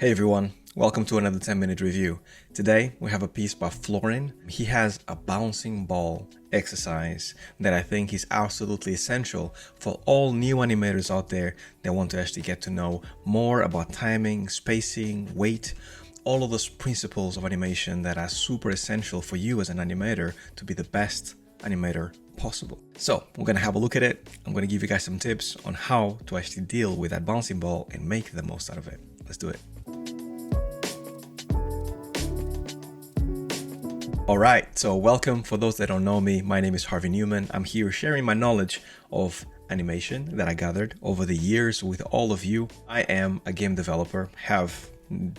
Hey everyone, welcome to another 10-minute review. Today we have a piece by Florin. He has a bouncing ball exercise that I think is absolutely essential for all new animators out there that want to actually get to know more about timing, spacing, weight, all of those principles of animation that are super essential for you as an animator to be the best animator possible. So we're going to have a look at it. I'm going to give you guys some tips on how to actually deal with that bouncing ball and make the most out of it. Let's do it. Alright, so welcome. For those that don't know me, my name is Harvey Newman. I'm here sharing my knowledge of animation that I gathered over the years with all of you. I am a game developer, have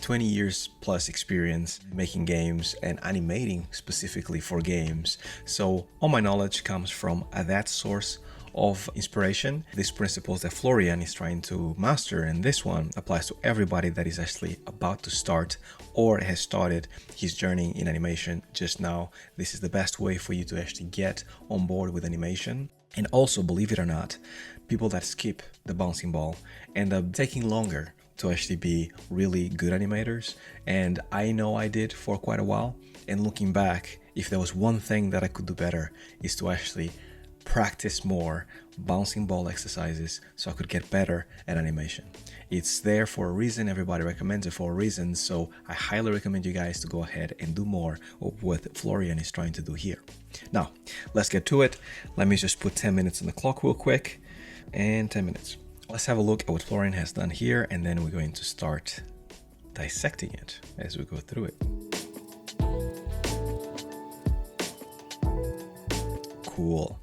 20 years plus experience making games and animating specifically for games. So all my knowledge comes from that source of inspiration, these principles that Florin is trying to master, and this one applies to everybody that is actually about to start or has started his journey in animation just now. This is the best way for you to actually get on board with animation. And also, believe it or not, people that skip the bouncing ball end up taking longer to actually be really good animators, and I know I did for quite a while. And looking back, if there was one thing that I could do better, is to actually practice more bouncing ball exercises so I could get better at animation. It's there for a reason, everybody recommends it for a reason, so I highly recommend you guys to go ahead and do more of what Florin is trying to do here. Now, let's get to it. Let me just put 10 minutes on the clock real quick, and 10 minutes. Let's have a look at what Florin has done here, and then we're going to start dissecting it as we go through it. Cool.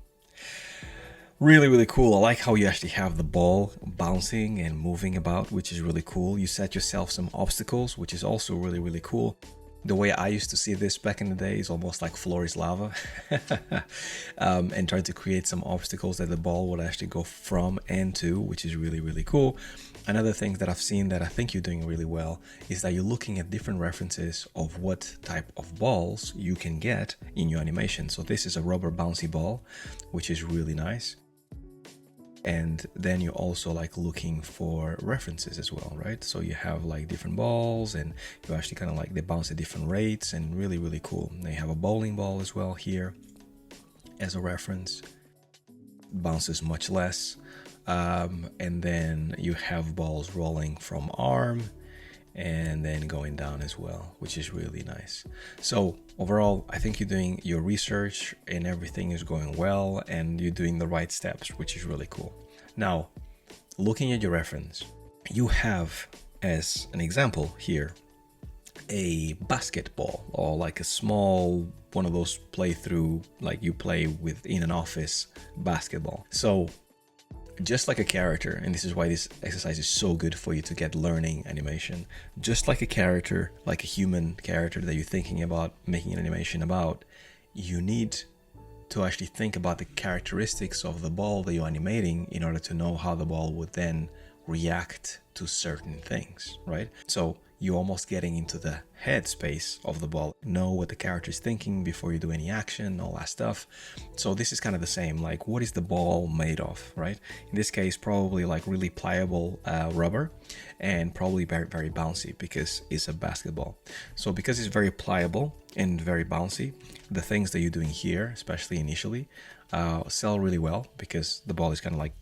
Really cool. I like how you actually have the ball bouncing and moving about, which is really cool. You set yourself some obstacles, which is also really cool. The way I used to see this back in the day is almost like floor is lava, and trying to create some obstacles that the ball would actually go from and to, which is really cool. Another thing that I've seen that I think you're doing really well is that you're looking at different references of what type of balls you can get in your animation. So this is a rubber bouncy ball, which is really nice. And then you're also like looking for references as well, right? So you have like different balls, and you actually kind of like they bounce at different rates, and really cool. They have a bowling ball as well here as a reference. Bounces much less. And then you have balls rolling from arm and then going down as well, which is really nice. So overall, I think you're doing your research and everything is going well, and you're doing the right steps, which is really cool. Now, looking at your reference, you have as an example here a basketball, or like a small one of those playthrough, like you play with in an office basketball. So just like a character, and this is why this exercise is so good for you to get learning animation, just like a character, like a human character that you're thinking about making an animation about, you need to actually think about the characteristics of the ball that you're animating in order to know how the ball would then react to certain things, right? So you're almost getting into the head space of the ball, know what the character is thinking before you do any action, all that stuff. So this is kind of the same, like what is the ball made of, right? In this case, probably like really pliable rubber, and probably very bouncy because it's a basketball. So because it's very pliable and very bouncy, the things that you're doing here, especially initially, sell really well because the ball is kind of like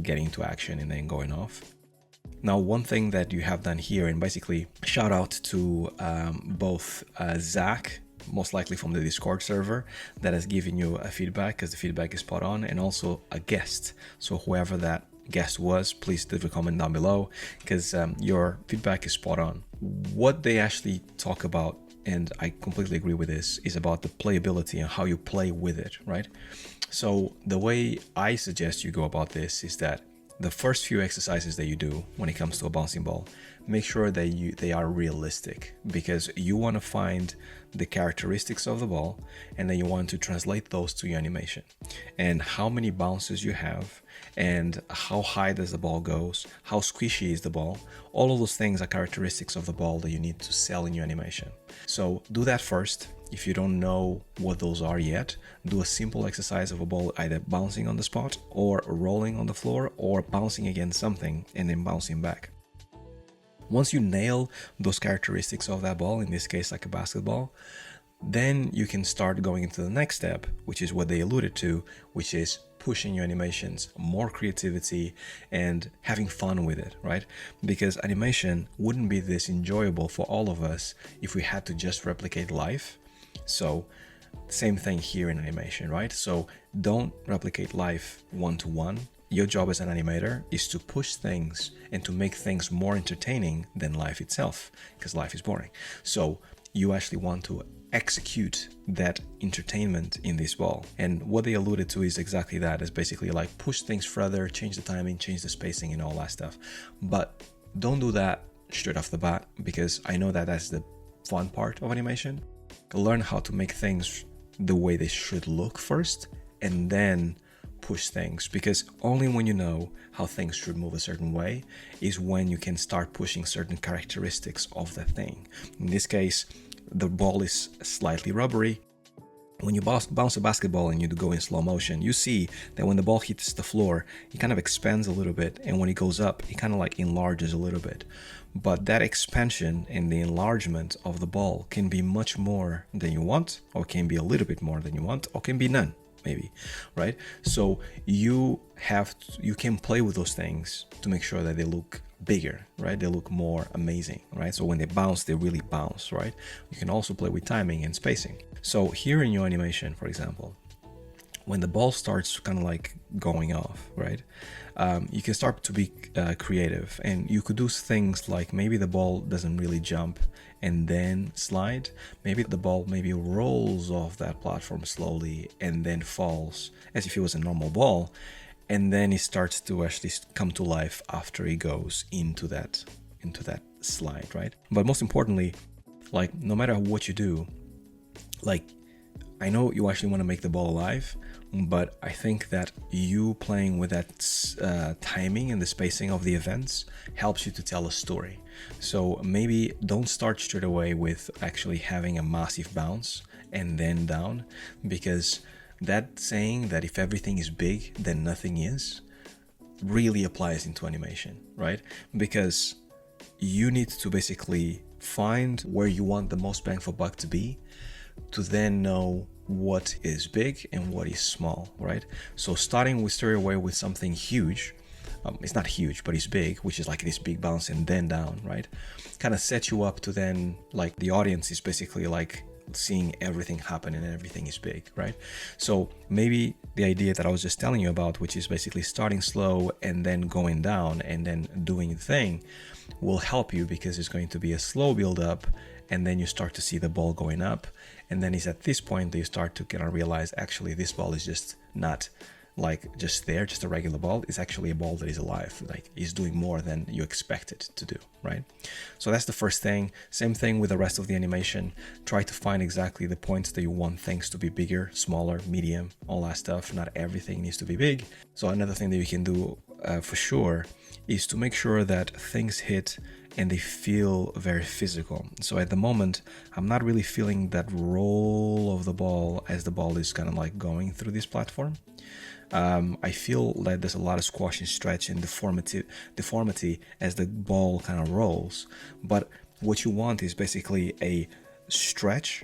getting into action and then going off. Now, one thing that you have done here, and basically shout out to both Zach, most likely from the Discord server, that has given you a feedback, because the feedback is spot on, and also a guest. So whoever that guest was, please leave a comment down below, because your feedback is spot on. What they actually talk about, and I completely agree with this, is about the playability and how you play with it, right? So the way I suggest you go about this is that the first few exercises that you do when it comes to a bouncing ball, make sure that they are realistic, because you want to find the characteristics of the ball, and then you want to translate those to your animation, and how many bounces you have, and how high does the ball goes, how squishy is the ball. All of those things are characteristics of the ball that you need to sell in your animation. So do that first. If you don't know what those are yet, do a simple exercise of a ball either bouncing on the spot or rolling on the floor or bouncing against something and then bouncing back. Once you nail those characteristics of that ball, in this case like a basketball, then you can start going into the next step, which is what they alluded to, which is pushing your animations, more creativity, and having fun with it, right? Because animation wouldn't be this enjoyable for all of us if we had to just replicate life. So same thing here in animation, right? So don't replicate life one-to-one. Your job as an animator is to push things and to make things more entertaining than life itself, because life is boring. So you actually want to execute that entertainment in this ball. And what they alluded to is exactly that, is basically like push things further, change the timing, change the spacing and all that stuff. But don't do that straight off the bat, because I know that that's the fun part of animation. Learn how to make things the way they should look first, and then push things, because only when you know how things should move a certain way is when you can start pushing certain characteristics of the thing. In this case, the ball is slightly rubbery. When you bounce a basketball and you go in slow motion, you see that when the ball hits the floor, it kind of expands a little bit, and when it goes up, it kind of like enlarges a little bit. But that expansion and the enlargement of the ball can be much more than you want, or can be a little bit more than you want, or can be none, maybe, right? So you can play with those things to make sure that they look bigger, right? They look more amazing, right? So when they bounce, they really bounce, right? You can also play with timing and spacing. So here in your animation, for example, when the ball starts kind of like going off, right? You can start to be creative, and you could do things like maybe the ball doesn't really jump and then slide. Maybe the ball rolls off that platform slowly and then falls as if it was a normal ball, and then it starts to actually come to life after it goes into that slide, right? But most importantly, like, no matter what you do, like, I know you actually want to make the ball alive, but I think that you playing with that timing and the spacing of the events helps you to tell a story. So maybe don't start straight away with actually having a massive bounce and then down, because that saying that if everything is big, then nothing is, really applies into animation, right? Because you need to basically find where you want the most bang for buck to be, to then know what is big and what is small, right? So starting straight away with something huge, it's not huge, but it's big, which is like this big bounce and then down, right? Kind of sets you up to then, like, the audience is basically like seeing everything happen and everything is big, right? So maybe the idea that I was just telling you about, which is basically starting slow and then going down and then doing the thing, will help you, because it's going to be a slow build up, and then you start to see the ball going up, and then it's at this point that you start to kind of realize, actually this ball is just not like just there, just a regular ball. It's actually a ball that is alive, like is doing more than you expect it to do, right? So that's the first thing. Same thing with the rest of the animation. Try to find exactly the points that you want things to be bigger, smaller, medium, all that stuff. Not everything needs to be big. So another thing that you can do for sure is to make sure that things hit and they feel very physical. So at the moment, I'm not really feeling that roll of the ball as the ball is kind of like going through this platform. I feel like there's a lot of squash and stretch and deformity as the ball kind of rolls. But what you want is basically a stretch.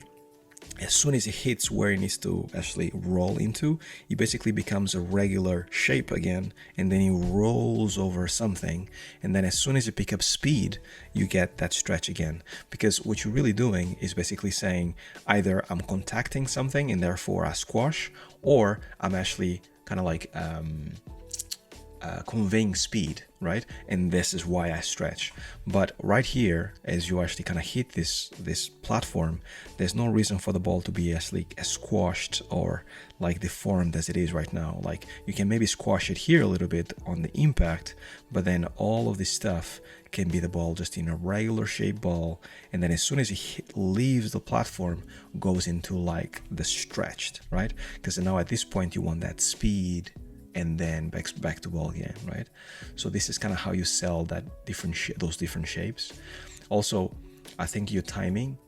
As soon as it hits where it needs to actually roll into, it basically becomes a regular shape again, and then it rolls over something, and then as soon as you pick up speed, you get that stretch again. Because what you're really doing is basically saying, either I'm contacting something and therefore I squash, or I'm actually kind of like conveying speed, right? And this is why I stretch. But right here, as you actually kind of hit this platform, there's no reason for the ball to be actually as squashed or like deformed as it is right now. Like, you can maybe squash it here a little bit on the impact, but then all of this stuff can be the ball just in a regular shaped ball, and then as soon as it leaves the platform, goes into like the stretched, right? Because now at this point you want that speed, and then back to ball again, right? So this is kind of how you sell that those different shapes. Also, I think your timing,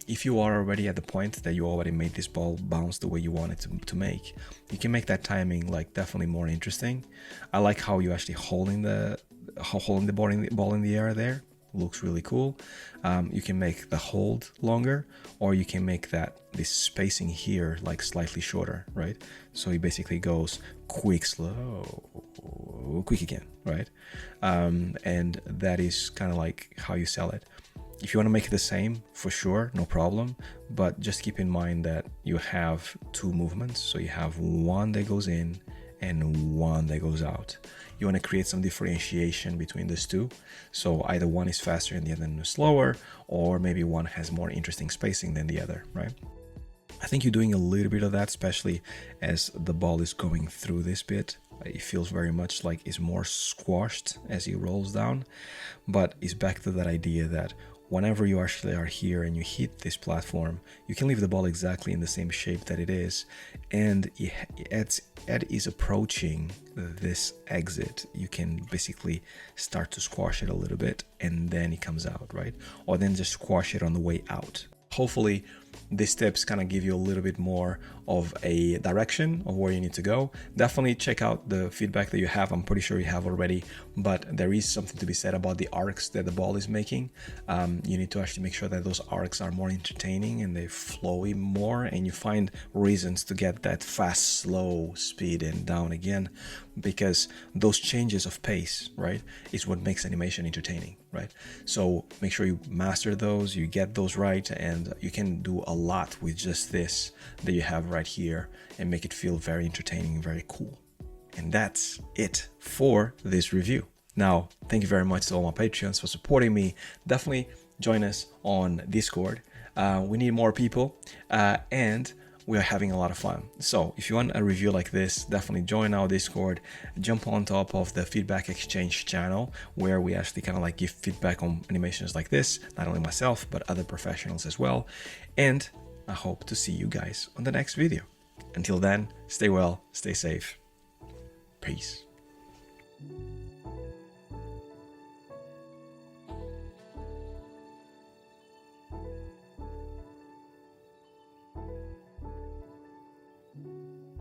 if you are already at the point that you already made this ball bounce the way you want it to make, you can make that timing like definitely more interesting. I like how you actually holding the ball in the air there. looks really cool. You can make the hold longer, or you can make this spacing here like slightly shorter, right? So it basically goes quick, slow, quick again, right? And that is kind of like how you sell it. If you want to make it the same, for sure, no problem. But just keep in mind that you have two movements. So you have one that goes in and one that goes out. You want to create some differentiation between these two. So either one is faster and the other is slower, or maybe one has more interesting spacing than the other, right? I think you're doing a little bit of that, especially as the ball is going through this bit. It feels very much like it's more squashed as it rolls down. But it's back to that idea that whenever you actually are here and you hit this platform, you can leave the ball exactly in the same shape that it is. And as it is approaching this exit, you can basically start to squash it a little bit, and then it comes out, right? Or then just squash it on the way out. Hopefully these tips kind of give you a little bit more of a direction of where you need to go. Definitely check out the feedback that you have. I'm pretty sure you have already, but there is something to be said about the arcs that the ball is making. You need to actually make sure that those arcs are more entertaining and they flowy more, and you find reasons to get that fast, slow speed and down again, because those changes of pace, right, is what makes animation entertaining, right? So make sure you master those, you get those right, and you can do a lot with just this that you have right here and make it feel very entertaining and very cool. And that's it for this review. Now, thank you very much to all my Patreons for supporting me. Definitely join us on Discord. We need more people, and we are having a lot of fun. So if you want a review like this, definitely join our Discord, jump on top of the feedback exchange channel, where we actually kind of like give feedback on animations like this, not only myself, but other professionals as well. And I hope to see you guys on the next video. Until then, stay well, stay safe. Peace.